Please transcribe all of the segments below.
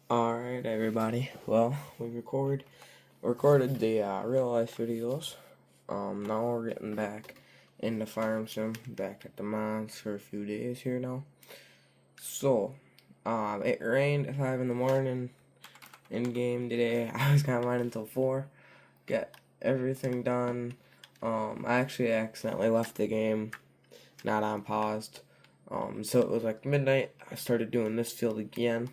Alright, everybody. Well, we recorded the real life videos. Now we're getting back in the farm sim, back at the mines for a few days here now. So, it rained at 5 in the morning in game today. I was kind of mining until 4. Got everything done. I actually accidentally left the game, not on paused. So it was like midnight. I started doing this field again.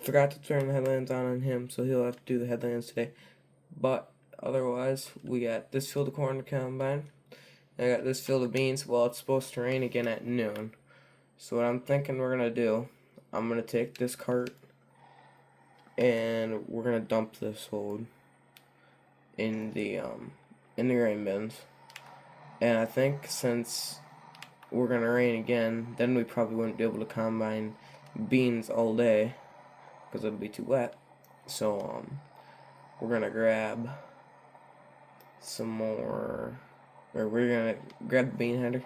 Forgot to turn the headlamps on him, so he'll have to do the headlamps today. But otherwise, we got this field of corn to combine. I got this field of beans. Well, it's supposed to rain again at noon. So what I'm thinking we're gonna do, I'm gonna take this cart and we're gonna dump this load in the grain bins. And I think since we're gonna rain again, then we probably wouldn't be able to combine beans all day because it'd be too wet. So we're gonna grab some more, or we're gonna grab the bean header.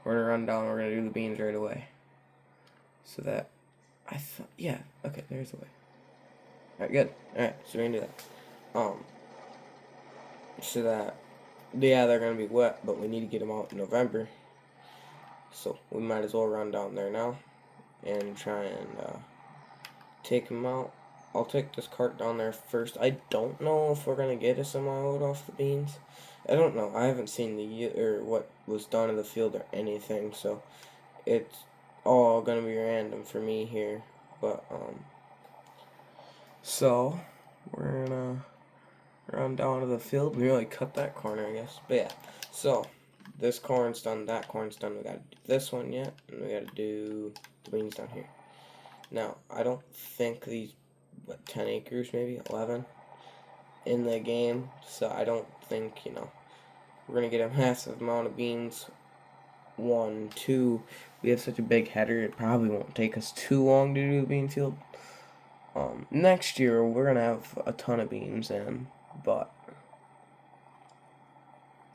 We're gonna run down. We're gonna do the beans right away. So that yeah, okay, there's the way. All right, good. All right, so we're gonna do that. So that yeah, they're gonna be wet, but we need to get them out in November. So we might as well run down there now and try and take them out. I'll take this cart down there first. I don't know if we're gonna get a semi-load off the beans. I don't know. I haven't seen what was done in the field or anything, so it's all gonna be random for me here. But so we're gonna run down to the field and really cut that corner, I guess. But yeah, so this corn's done, that corn's done. We gotta do this one yet, and we gotta do the beans down here. Now, I don't think these, 10 acres, maybe 11 in the game, so I don't think, we're gonna get a massive amount of beans. 1, 2, we have such a big header, it probably won't take us too long to do the bean field. Next year, we're gonna have a ton of beans in, but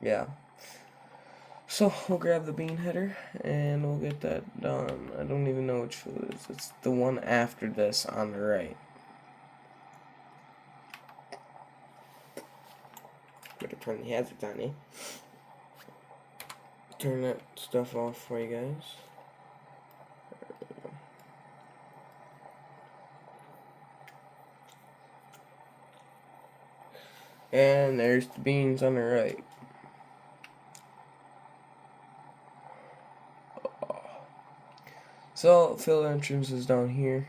yeah. So we'll grab the bean header and we'll get that done. I don't even know which field it is. It's the one after this on the right. Better turn the hazards on, eh? Turn that stuff off for you guys. And there's the beans on the right. So field entrance is down here.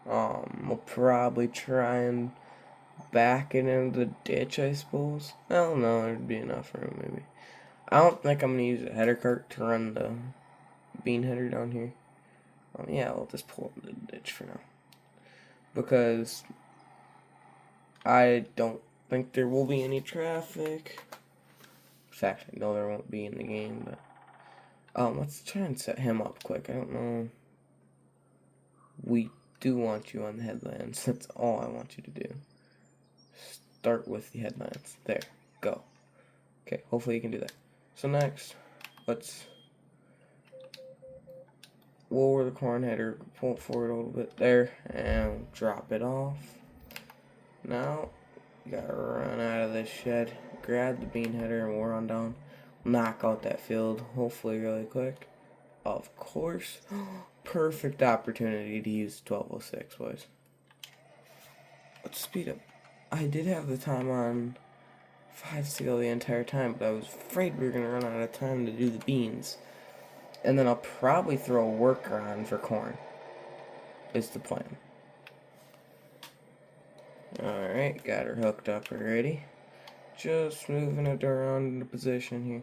We'll probably try and back it into the ditch, I suppose. I don't know, there'd be enough room maybe. I don't think I'm gonna use a header cart to run the bean header down here. Yeah, I'll just pull it into the ditch for now. Because I don't think there will be any traffic. In fact, I know there won't be in the game, but let's try and set him up quick. I don't know. We do want you on the headlands. That's all I want you to do. Start with the headlands. There. Go. Okay, hopefully you can do that. So next, let's lower the corn header, pull it forward a little bit there, and drop it off. Now, you gotta run out of this shed, grab the bean header, and we'll run down. Knock out that field, hopefully really quick. Of course, perfect opportunity to use 1206, boys. Let's speed up. I did have the time on 5 seal the entire time, but I was afraid we were going to run out of time to do the beans. And then I'll probably throw a worker on for corn, is the plan. Alright, got her hooked up already. Just moving it around into position here.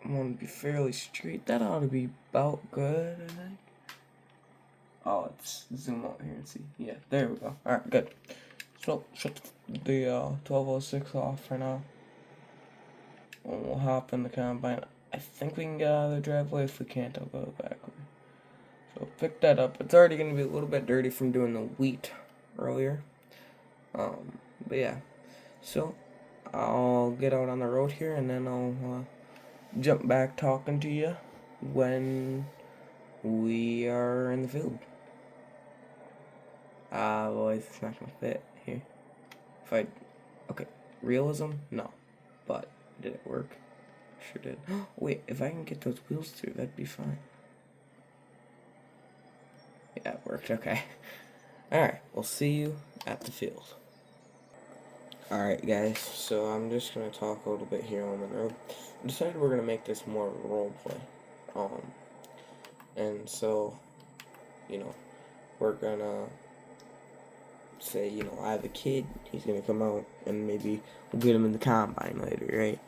I'm going to be fairly straight. That ought to be about good, I think. Oh, let's zoom out here and see. Yeah, there we go. Alright, good. So, shut the 1206 off for now. And we'll hop in the combine. I think we can get out of the driveway. If we can't, I'll go back way. So, pick that up. It's already going to be a little bit dirty from doing the wheat earlier. But yeah. So, I'll get out on the road here and then I'll jump back talking to you when we are in the field. Boys, it's not gonna fit here. Okay, realism? No. But, did it work? Sure did. Wait, if I can get those wheels through, that'd be fine. Yeah, it worked, okay. Alright, we'll see you at the field. Alright guys, so I'm just gonna talk a little bit here on the road. I decided we're gonna make this more role play. And so, we're gonna say, I have a kid, he's gonna come out, and maybe we'll get him in the combine later, right?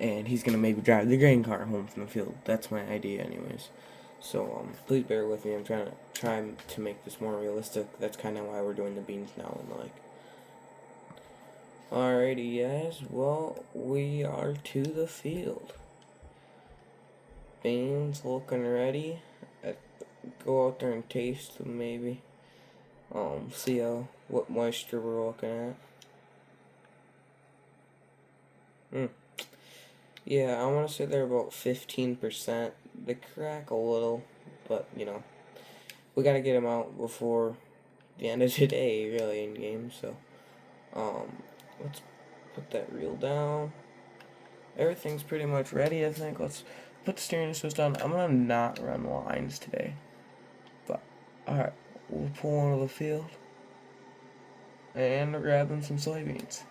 And he's gonna maybe drive the grain car home from the field. That's my idea anyways. So, please bear with me, I'm trying to make this more realistic. That's kinda why we're doing the beans now and the like. Alrighty guys, well, we are to the field. Beans looking ready. Go out there and taste them maybe. See what moisture we're looking at. Yeah, I want to say they're about 15%. They crack a little, but we gotta get them out before the end of today, really, in game. So, let's put that reel down. Everything's pretty much ready, I think. Let's put the steering assist on. I'm gonna not run lines today, but alright, we'll pull onto the field and we're grabbing some soybeans.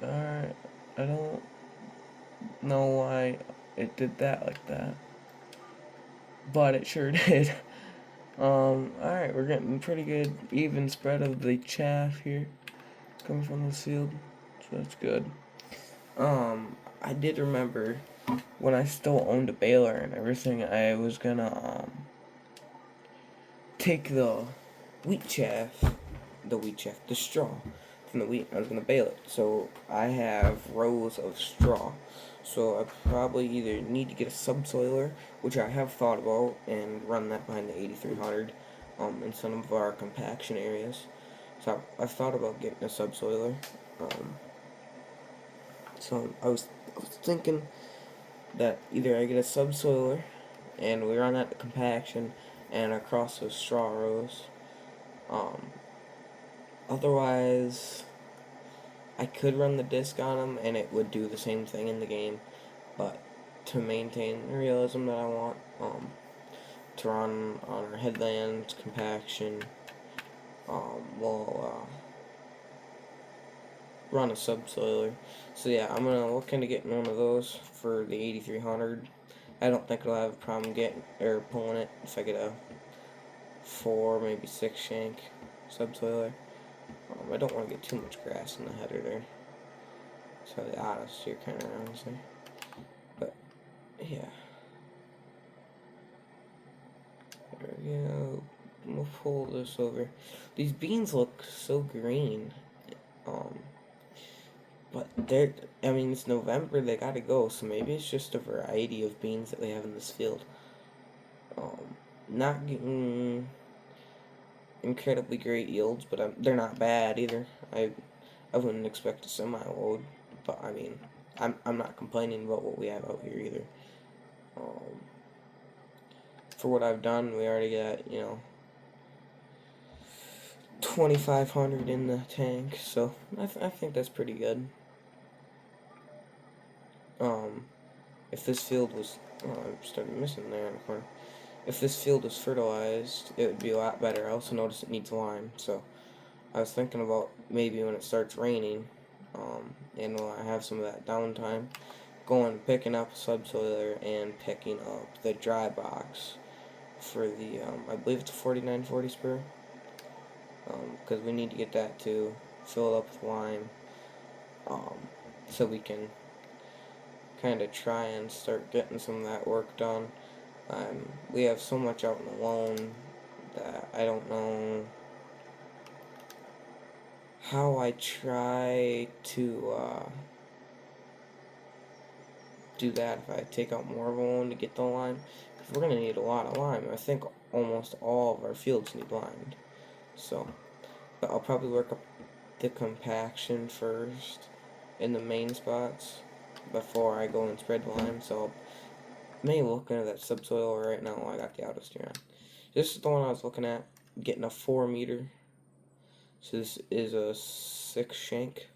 Alright, I don't know why it did that like that, but it sure did. Alright, we're getting pretty good even spread of the chaff here coming from this field, so that's good. I did remember when I still owned a baler and everything, I was gonna take the the straw from the wheat, I was gonna bale it. So I have rows of straw. So I probably either need to get a subsoiler, which I have thought about, and run that behind the 8300 in some of our compaction areas. So I've thought about getting a subsoiler. So I was thinking that either I get a subsoiler and we run that to compaction and across those straw rows. Otherwise, I could run the disc on them and it would do the same thing in the game, but to maintain the realism that I want, to run on our headlands, compaction, we'll run a subsoiler. So yeah, I'm gonna look into getting one of those for the 8300. I don't think I'll have a problem pulling it if I get a 4, maybe 6 shank subsoiler. I don't want to get too much grass in the header there, so the auto steer kind of runs there. But yeah, there we go. We'll pull this over. These beans look so green. But it's November, they gotta go, so maybe it's just a variety of beans that they have in this field. Not getting incredibly great yields, but they're not bad either. I wouldn't expect a semi-load, but I'm not complaining about what we have out here either. For what I've done, we already got, 2,500 in the tank, so I think that's pretty good. If this field was, I started missing there in the corner. If this field was fertilized, it would be a lot better. I also noticed it needs lime, so I was thinking about maybe when it starts raining, and when I have some of that downtime, picking up a subsoiler and picking up the dry box for the, I believe it's a 4940 spur, because we need to get that to fill it up with lime, so we can kind of try and start getting some of that work done. We have so much out in the loan that I don't know how I try to do that if I take out more of a loan to get the lime, because we're going to need a lot of lime. I think almost all of our fields need lime. So, but I'll probably work up the compaction first in the main spots before I go and spread the lime. So may look into that subsoil right now while I got the auto steer on. This is the one I was looking at, getting a 4 meter. So this is a 6 shank.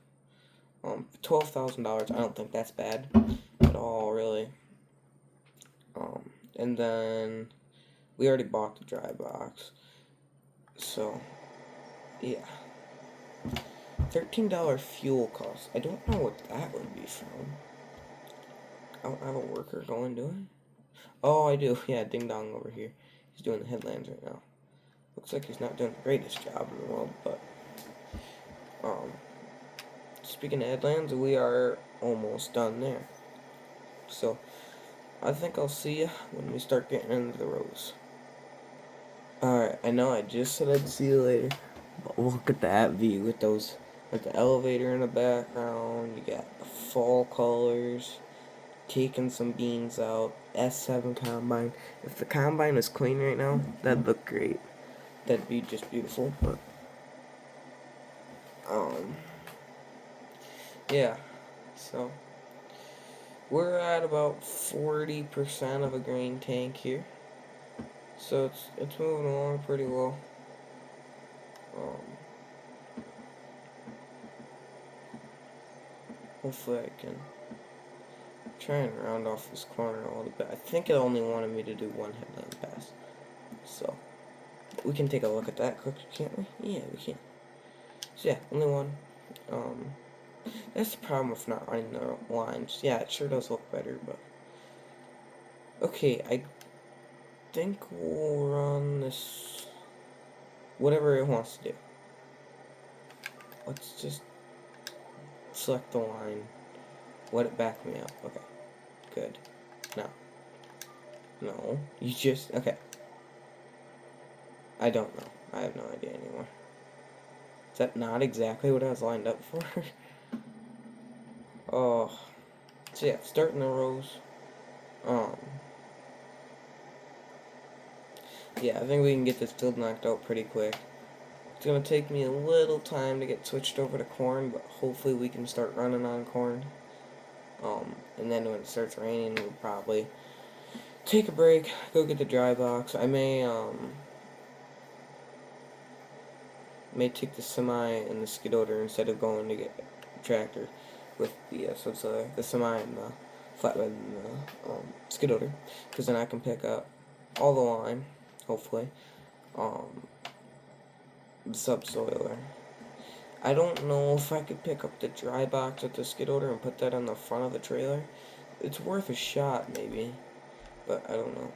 $12,000. I don't think that's bad at all, really. And then we already bought the dry box. So, yeah. $13 fuel cost. I don't know what that would be from. I don't have a worker going, do I? Oh, I do. Yeah, Ding Dong over here. He's doing the headlands right now. Looks like he's not doing the greatest job in the world, but speaking of headlands, we are almost done there. So I think I'll see you when we start getting into the rows. Alright, I know I just said I'd see you later, but look at that view with those, with the elevator in the background. You got the fall colors, taking some beans out, S7 combine. If the combine was clean right now, that'd look great. That'd be just beautiful, but yeah, so we're at about 40% of a grain tank here, so it's moving along pretty well. Hopefully I can try and round off this corner a little bit. I think it only wanted me to do one headland pass, so we can take a look at that quick, can't we? Yeah, we can. So yeah, only one. That's the problem with not running the lines. Yeah, it sure does look better, but okay, I think we'll run this whatever it wants to do. Let's just select the line. Let it back me up. Okay, good. No, you just okay. I don't know. I have no idea anymore. Is that not exactly what I was lined up for? Oh, so yeah, starting the rows. Yeah, I think we can get this field knocked out pretty quick. It's gonna take me a little time to get switched over to corn, but hopefully we can start running on corn. And then when it starts raining, we'll probably take a break, go get the dry box. I may take the semi and the skid loader instead of going to get a tractor with the the semi and the flatbed and the skid loader, because then I can pick up all the line, hopefully, the subsoiler. I don't know if I could pick up the dry box with the skid loader and put that on the front of the trailer. It's worth a shot, maybe, but I don't know.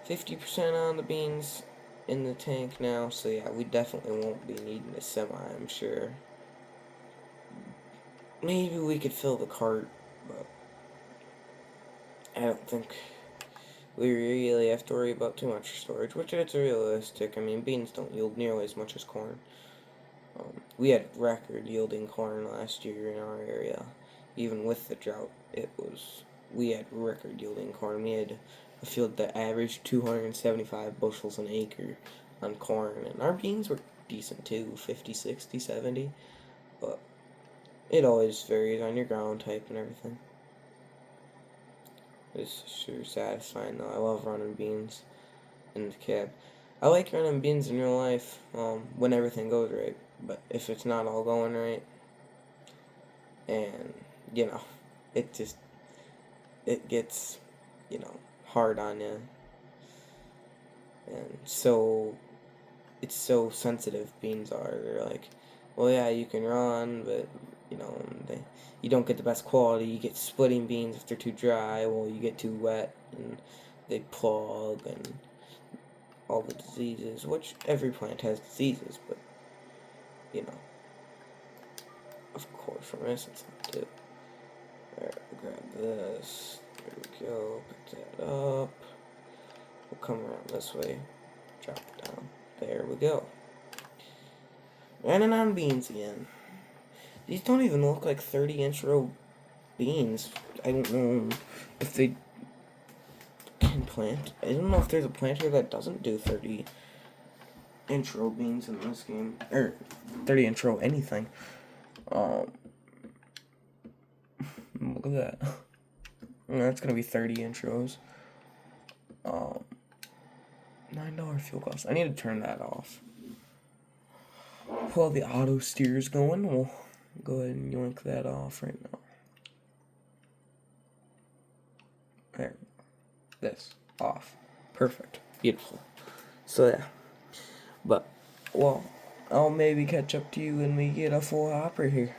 50% on the beans in the tank now, so yeah, we definitely won't be needing a semi, I'm sure. Maybe we could fill the cart, but I don't think we really have to worry about too much storage, which is realistic. I mean, beans don't yield nearly as much as corn. We had record yielding corn last year in our area. Even with the drought, we had record yielding corn. We had a field that averaged 275 bushels an acre on corn, and our beans were decent too, 50, 60, 70, but it always varies on your ground type and everything. It's sure satisfying though. I love running beans in the cab. I like running beans in real life when everything goes right, but if it's not all going right, and you know, it gets hard on you, and so it's so sensitive. Beans are. They're like, well, yeah, you can run, but you don't get the best quality. You get splitting beans if they're too dry. Well, you get too wet and they plug and all the diseases. Which every plant has diseases, but of course we're missing some too. Alright, grab this. There we go. Pick that up. We'll come around this way. Drop it down. There we go. Running on beans again. These don't even look like 30-inch row beans. I don't know if they can plant. I don't know if there's a planter that doesn't do 30-inch row beans in this game. Or 30-inch row anything. Look at that. That's gonna be 30-inch rows. $9 fuel cost. I need to turn that off. While the auto steer's going, we'll go ahead and yoink that off right now. There. This. Off. Perfect. Beautiful. So yeah. But, well, I'll maybe catch up to you when we get a full hopper here.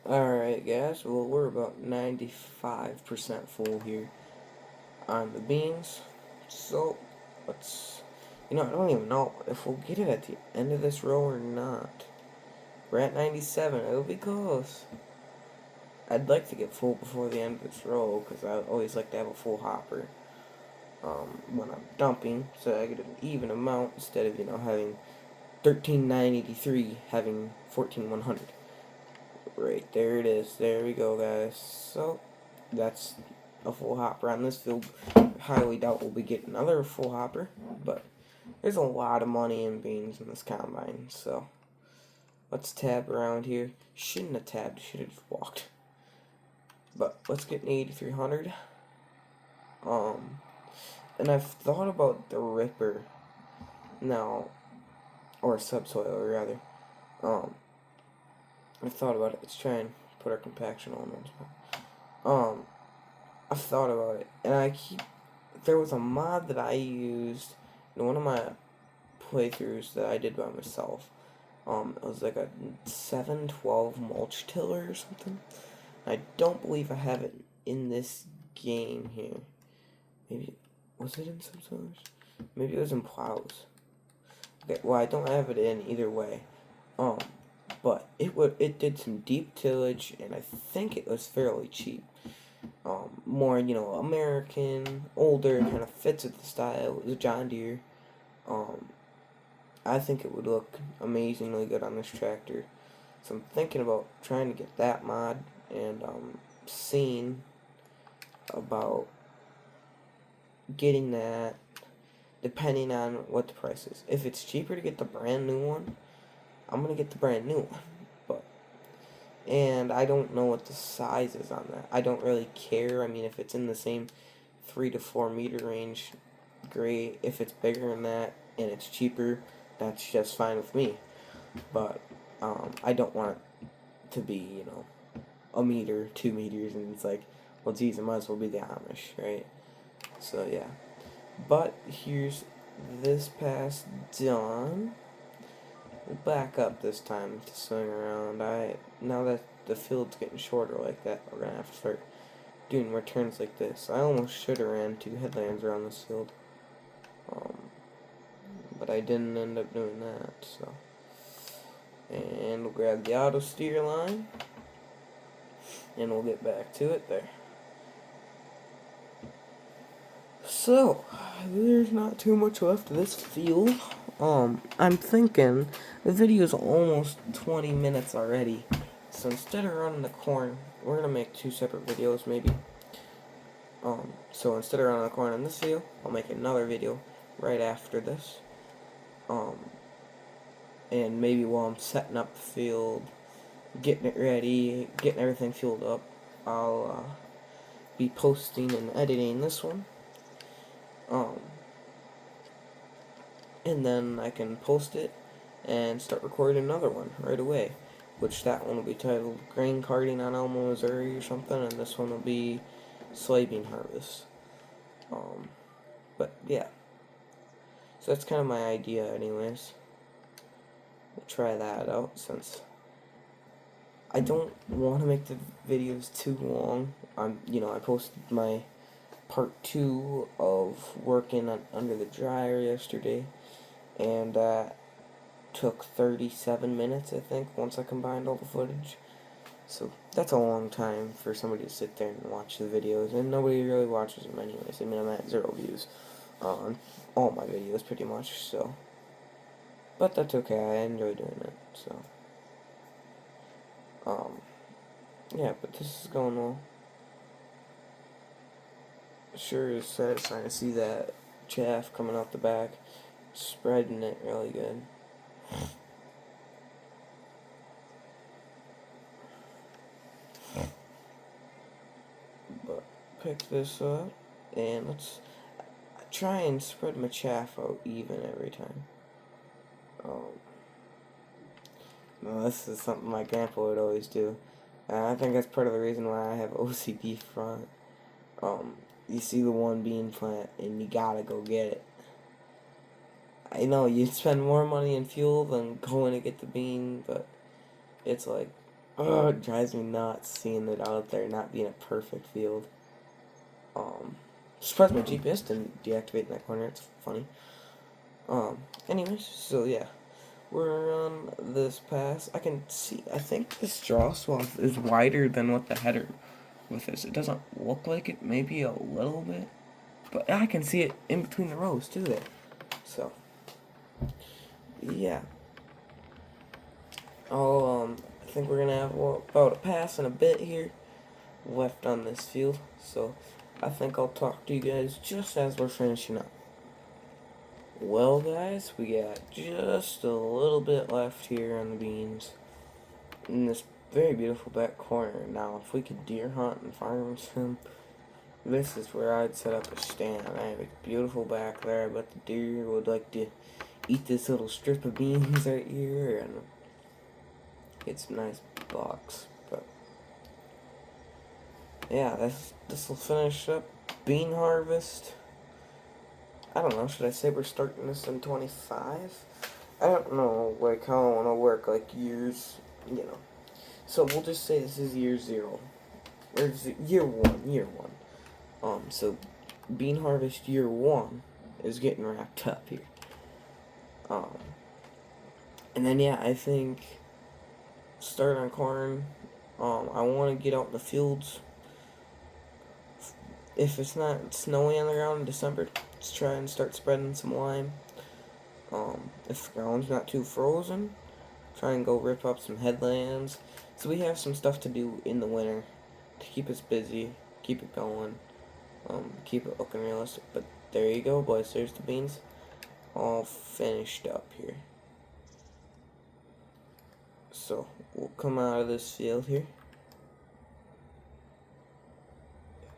Alright guys, well we're about 95% full here on the beans. So, let's, I don't even know if we'll get it at the end of this row or not. We're at 97, it'll be close. I'd like to get full before the end of this row, because I always like to have a full hopper when I'm dumping, so I get an even amount instead of, having 13,983 having 14,100. Right, there it is. There we go, guys. So, that's a full hopper on this field. Highly doubt we'll be getting another full hopper, but there's a lot of money in beans in this combine, so let's tab around here. Shouldn't have tabbed, should have just walked. But let's get an 8,300. And I've thought about the Ripper now, or subsoil rather. I've thought about it. Let's try and put our compaction on once. I've thought about it, and there was a mod that I used in one of my playthroughs that I did by myself. It was like a 712 mulch tiller or something. I don't believe I have it in this game here. Maybe, was it in subsoilers? Maybe it was in plows. Okay, well I don't have it in either way. But it did some deep tillage, and I think it was fairly cheap. More, American, older, kind of fits with the style. It was a John Deere. I think it would look amazingly good on this tractor. So I'm thinking about trying to get that mod, and seeing about getting that, depending on what the price is. If it's cheaper to get the brand new one, I'm gonna get the brand new one, and I don't know what the size is on that. I don't really care. I mean, if it's in the same 3 to 4 meter range, great. If it's bigger than that and it's cheaper, that's just fine with me. But I don't want it to be, a meter, 2 meters, and it's like, well, geez, it might as well be the Amish, right? So yeah. But here's this pass done. We'll back up this time to swing around. Now that the field's getting shorter like that, we're gonna have to start doing more turns like this. I almost should have ran 2 headlands around this field, but I didn't end up doing that. So, and we'll grab the auto steer line, and we'll get back to it there. So, there's not too much left of this field. I'm thinking the video's almost 20 minutes already. So instead of running the corn, we're gonna make 2 separate videos maybe. So instead of running the corn in this video, I'll make another video right after this. And maybe while I'm setting up the field, getting it ready, getting everything fueled up, I'll be posting and editing this one. And then I can post it and start recording another one right away, which that one will be titled Grain Carting on Alma, Missouri or something, and this one will be Soybean Harvest. But yeah, so that's kind of my idea anyways. We'll try that out since I don't want to make the videos too long. I posted my part 2 of working under the dryer yesterday, and that took 37 minutes, I think, once I combined all the footage. So that's a long time for somebody to sit there and watch the videos, and nobody really watches them anyways. I mean, I'm at 0 views on all my videos pretty much, so. But that's okay, I enjoy doing it, so. Yeah, but this is going well. Sure is satisfying to see that chaff coming out the back, spreading it really good. But pick this up, and let's try and spread my chaff out even every time. No, this is something my grandpa would always do. And I think that's part of the reason why I have OCD front. You see the one bean plant, and you gotta go get it. I know, you spend more money in fuel than going to get the bean, but it's like, it drives me nuts seeing it out there not being a perfect field. Surprised my GPS didn't deactivate in that corner, it's funny. Anyways, so yeah. We're on this pass. I can see, I think this draw swath is wider than what the header with this. It doesn't look like it, maybe a little bit, but I can see it in between the rows too there. So, yeah. I think we're gonna have about a pass and a bit here left on this field. So, I think I'll talk to you guys just as we're finishing up. Well, guys, we got just a little bit left here on the beans in this very beautiful back corner. Now, if we could deer hunt and farm sim, this is where I'd set up a stand. I have a beautiful back there, but the deer would like to eat this little strip of beans right here and get some nice bucks. But yeah, this will finish up bean harvest. I don't know, should I say we're starting this in 25? I don't know, like, how I want to work, like, years, So we'll just say this is year 0. Or year 1. So bean harvest year 1 is getting wrapped up here. And then, yeah, I think start on corn. I want to get out in the fields. If it's not snowy on the ground in December, let's try and start spreading some lime. If the ground's not too frozen, try and go rip up some headlands. So we have some stuff to do in the winter to keep us busy, keep it going, keep it looking realistic. But there you go, boys. There's the beans all finished up here. So we'll come out of this field here.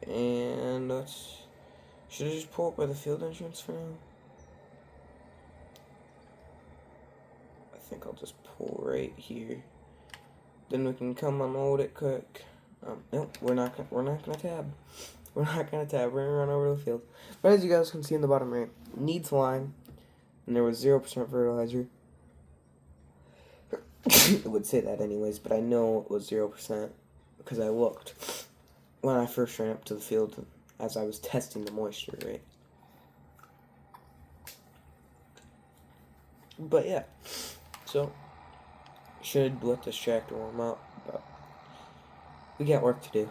And should I just pull up by the field entrance for now? I think I'll just pull right here. Then we can come unload it quick. No, we're not gonna tab. We're not gonna tab. We're gonna run over the field. But as you guys can see in the bottom right, needs lime, and there was 0% fertilizer. It would say that anyways, but I know it was 0% because I looked when I first ran up to the field as I was testing the moisture rate. But yeah, so should let this tractor warm up, but we got work to do.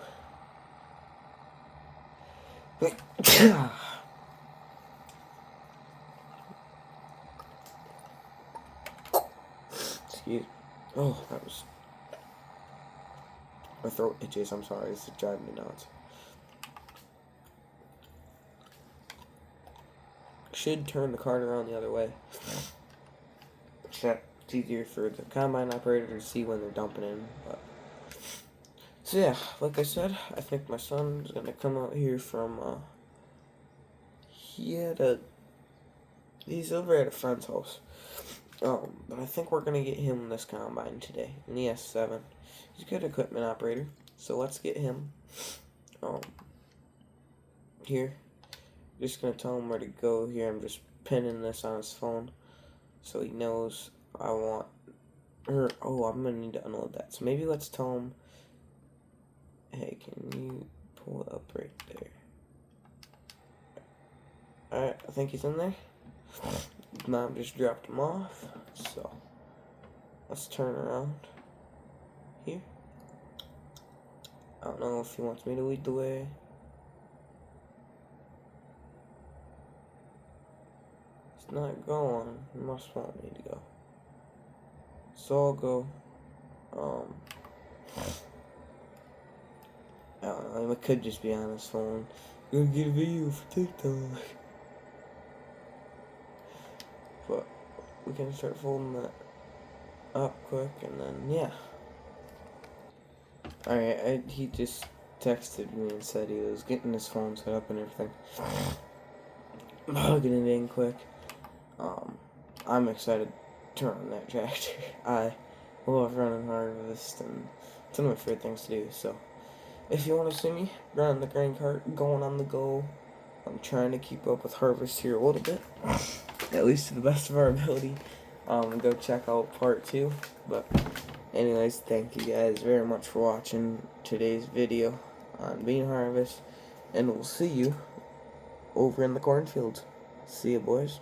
Excuse. Oh, that was. My throat itches. I'm sorry. This is driving me nuts. Should turn the cart around the other way. It's easier for the combine operator to see when they're dumping in. But. So yeah, like I said, I think my son's gonna come out here from. He's over at a friend's house. But I think we're gonna get him this combine today, an ES7. He's a good equipment operator, so let's get him. Here, just gonna tell him where to go. Here, I'm just pinning this on his phone, so he knows I want Or, oh, I'm gonna need to unload that. So maybe let's tell him, hey, can you pull it up right there? Alright, I think he's in there. Mom just dropped him off. So, let's turn around here. I don't know if he wants me to lead the way. It's not going. He must want me to go. So I'll go. I don't know. It could just be on his phone. Gonna get a video for TikTok. But we can start folding that up quick, and then yeah. Alright, he just texted me and said he was getting his phone set up and everything. Plugging it in quick. I'm excited to run that tractor. I love running harvest, and it's one of my favorite things to do. So, if you want to see me running the grain cart, going on the go, I'm trying to keep up with harvest here a little bit, at least to the best of our ability. Go check out part 2. But, anyways, thank you guys very much for watching today's video on bean harvest, and we'll see you over in the cornfields. See you, boys.